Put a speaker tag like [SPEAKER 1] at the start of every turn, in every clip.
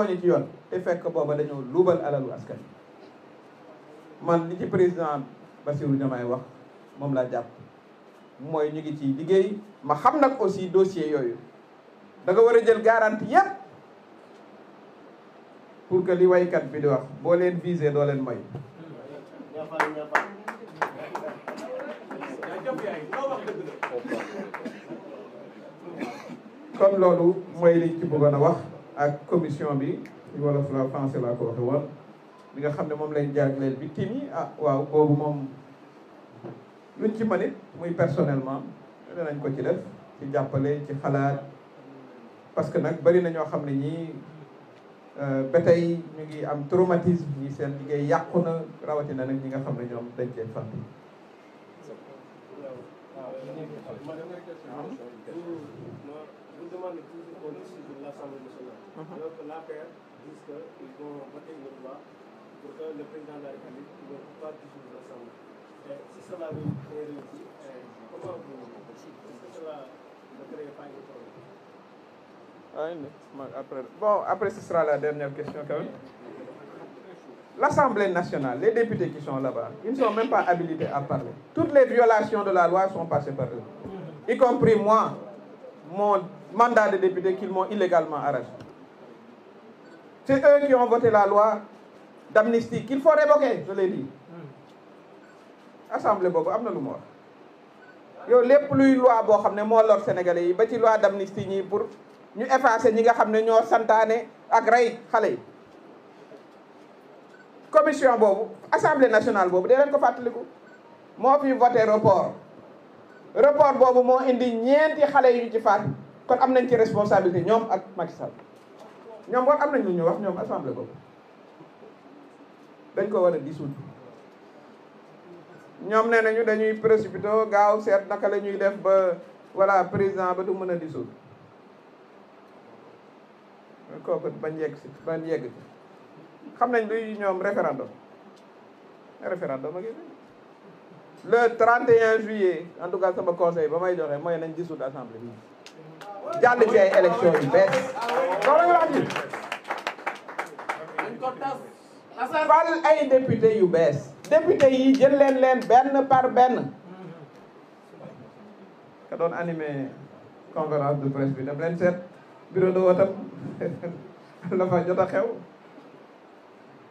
[SPEAKER 1] ñu ci yoon te fekk booba dañoo luubal alalu askan man li ci président Bassirou Diomaye wax moom laa jàpp mooy ñu ngi ci liggéey ma xam nag aussi dossier yooyu da nga war a jël garantie yépp pour que li waykat bi di wax boo leen visé doo leen moy comme loolu mooy liñ ci bëggoon a wax ak commission bi wala la français laa ko waxe woon bi nga xam ne moom lañ jagleel victime yi ah waaw boobu moom luñ ci mën it muy personnellement danañ ko ci def ci jàppale ci xalaat parce que nag bari na ñoo xam ne ñii ba tey ñu ngi am traumatisme ñi seen liggéey yàqu na rawatina nag ñi nga xam ne ñoom dañ cee fàtte. Après ce sera la dernière question quand même. L'Assemblée nationale, les députés qui sont là-bas, ils ne sont même pas habilités à parler. Toutes les violations de la loi sont passées par eux. Y compris moi, mon mandat de député qu'ils m'ont illégalement arraché. C'est eux qui ont voté la loi d'amnistie qu'il faut révoquer, je l'ai dit. Assemblée boobu am na lu ma wax yow lépp luy loi boo xam ne moo lor Sénégalais yi ba ci loi d'amnistie ñi pour ñu effacer ñi nga xam ne ñoo santaane ak rey xale yi commission boobu Assemblée nationale boobu dee leen ko fàttaliku moo fi voté report boobu moo indi ñeenti xale yu ci faat kon am nañ ci responsabilité ñoom ak Macky Sall ñoom kon am nañ lu ñu wax ñoom Assemblée boobu dañ ko war a dissoudre ñoom nee nañu dañuy précipité gaaw seet naka la ñuy def ba voilà président ba du mën a dissoudre kooku bañ yegg xam nañ luy ñoom référendum ak le 31 juillet en tout cas sama conseil ba may joxe mooy nañ dissoudre assemblée bi jàll ci ay élection yu bees loolu la ñu fal ay député yu bees député yi jël leen benn par benn ka doon animé conférence de presse bi dem leen seet bureau de wotam la fa jot a xew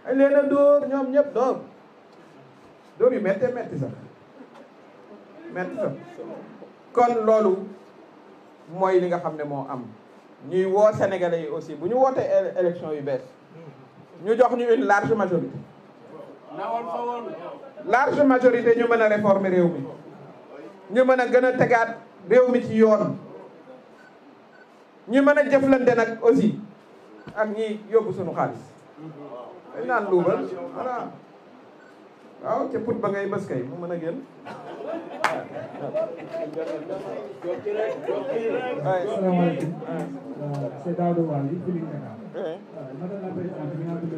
[SPEAKER 1] ay leen a dóor ñoom ñëpp dóor yu métti sax kon loolu mooy li nga xam ne moo am ñuy woo sénégalais yi aussi bu ñu wootee élection yu bees ñu jox ñu une large majorité ñu mën a réformer réew mi ñu mën a gën a tegaat réew mi ci yoon ñu mën a jëflante nag aussi ak ñi yóbbu suñu xaalis dañ naan luubal voilà waaw ca put ba ngay bës kay mu mën a génn
[SPEAKER 2] asalaamaaleykum c'est Daouda Wali Feeling Dakar madame la présidente bi nga xam ne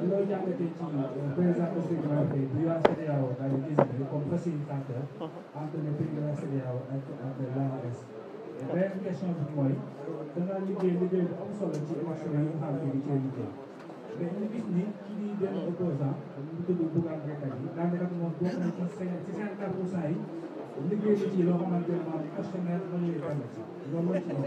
[SPEAKER 2] loo jàngatee ci président Bassirou Diomaye Faye bu waa CEDEAO daal di désigné comme facilitateur entre les pays de la CEDEAO ak l'AES beneen question bi mooy da nga liggéey bu am solo ci élection yi nga xam ne ci liggéey mais ñu gis ni ci di benn opposant ñu tudd Bougane Gueye Dany daanaka moom bokk na ci 54% yi liggéey na ci loo xamante ne moom personnel mënuñu dem ci loolu la ci wax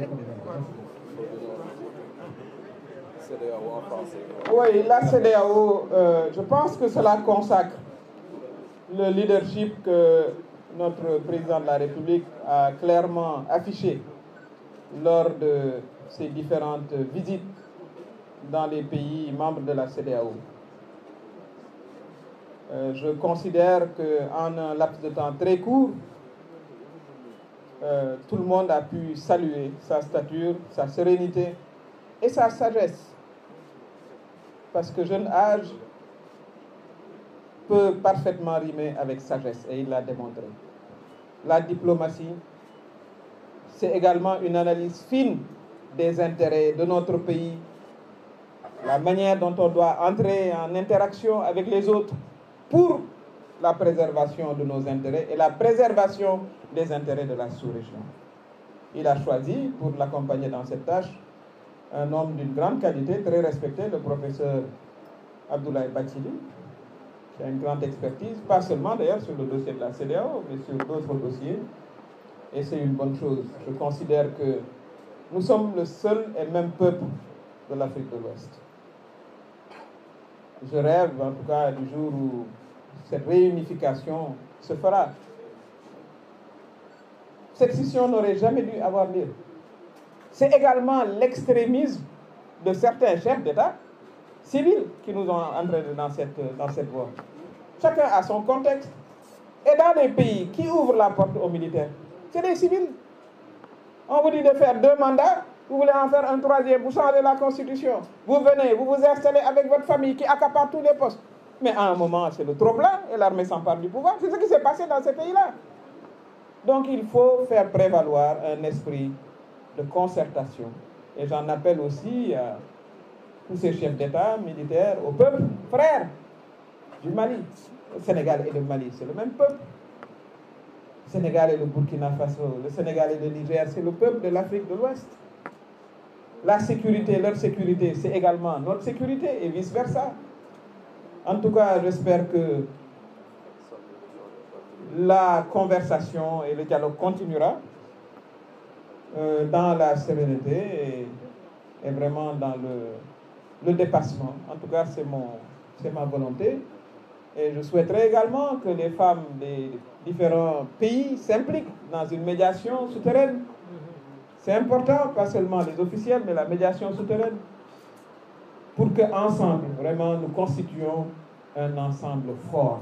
[SPEAKER 1] Oui, la CEDEAO, je pense que cela consacre le leadership que notre président de la République a clairement affiché lors de ses différentes visites dans les pays membres de la CEDEAO. Je considère qu'en un laps de temps très court, tout le monde a pu saluer sa stature, sa sérénité et sa sagesse. Parce que jeune âge peut parfaitement rimer avec sagesse, et il l'a démontré. La diplomatie, c'est également une analyse fine des intérêts de notre pays, la manière dont on doit entrer en interaction avec les autres pour la préservation de nos intérêts et la préservation des intérêts de la sous-région. Il a choisi, pour l'accompagner dans cette tâche, un homme d'une grande qualité, très respecté, le professeur Abdoulaye Bathily, qui a une grande expertise, pas seulement d'ailleurs sur le dossier de la CEDEAO, mais sur d'autres dossiers. Et c'est une bonne chose. Je considère que nous sommes le seul et même peuple de l'Afrique de l'Ouest. Je rêve, en tout cas, du jour où cette réunification se fera. Cette scission n'aurait jamais dû avoir lieu. C'est également l'extrémisme de certains chefs d'État civils qui nous ont entraînés dans cette voie. Chacun a son contexte. Et dans les pays qui ouvrent la porte aux militaires, c'est des civils. On vous dit de faire 2 mandats, vous voulez en faire un 3e, vous changez la constitution. Vous venez, vous vous installez avec votre famille qui accapare tous les postes. Mais à un moment, c'est le trop-plein et l'armée s'empare du pouvoir. C'est ce qui s'est passé dans ces pays-là. Donc il faut faire prévaloir un esprit de concertation. Et j'en appelle aussi à tous ces chefs d'État, militaires, au peuple, frères du Mali. Le Sénégal et le Mali, c'est le même peuple. Le Sénégal et le Burkina Faso, le Sénégal et le Niger, c'est le peuple de l'Afrique de l'Ouest. La sécurité, leur sécurité, c'est également notre sécurité et vice-versa. En tout cas, j'espère que la conversation et le dialogue continuera dans la sérénité et vraiment dans le dépassement. En tout cas, c'est ma volonté. Et je souhaiterais également que les femmes des différents pays s'impliquent dans une médiation souterraine. C'est important, pas seulement les officiels, mais la médiation souterraine, pour qu'ensemble, vraiment, nous constituions un ensemble fort.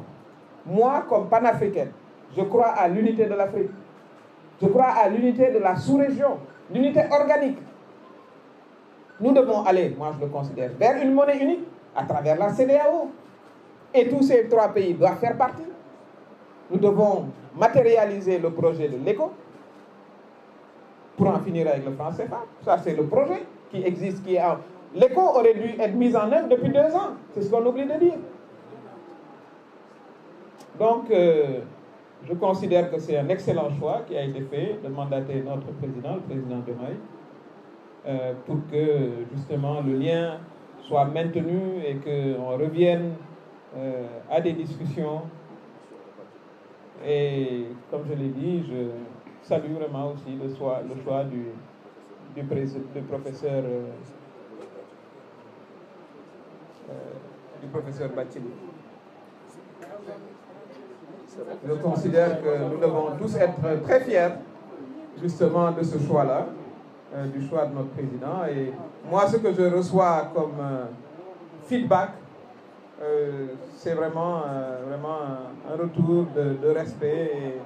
[SPEAKER 1] Moi, comme panafricaine, je crois à l'unité de l'Afrique. Je crois à l'unité de la sous-région, l'unité organique. Nous devons aller, moi je le considère, vers une monnaie unique à travers la CEDEAO. Et tous ces 3 pays doivent faire partie. Nous devons matérialiser le projet de l'ECO pour en finir avec le franc CFA. Ça, c'est le projet qui existe, L'ECO aurait dû être mis en œuvre depuis 2 ans. C'est ce qu'on oublie de dire. Donc, je considère que c'est un excellent choix qui a été fait de mandater notre président, le président Diomaye, pour que, justement, le lien soit maintenu et qu'on revienne à des discussions. Et comme je l'ai dit, je salue vraiment aussi le choix du professeur Bathily. Je considère que nous devons tous être très fiers justement de ce choix-là, du choix de notre président. Et moi, ce que je reçois comme feedback, c'est vraiment un retour de respect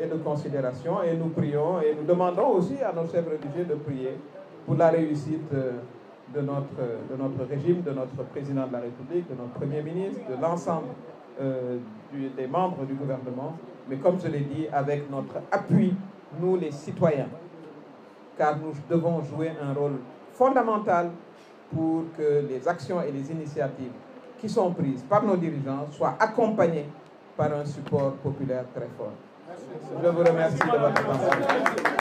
[SPEAKER 1] et de considération. Et nous prions et nous demandons aussi à nos chefs religieux de prier pour la réussite de notre régime, de notre président de la République, de notre Premier ministre, de l'ensemble des membres du gouvernement. Mais comme je l'ai dit, avec notre appui, nous les citoyens, car nous devons jouer un rôle fondamental pour que les actions et les initiatives qui sont prises par nos dirigeants soient accompagnées par un support populaire très fort. Je vous remercie de votre attention.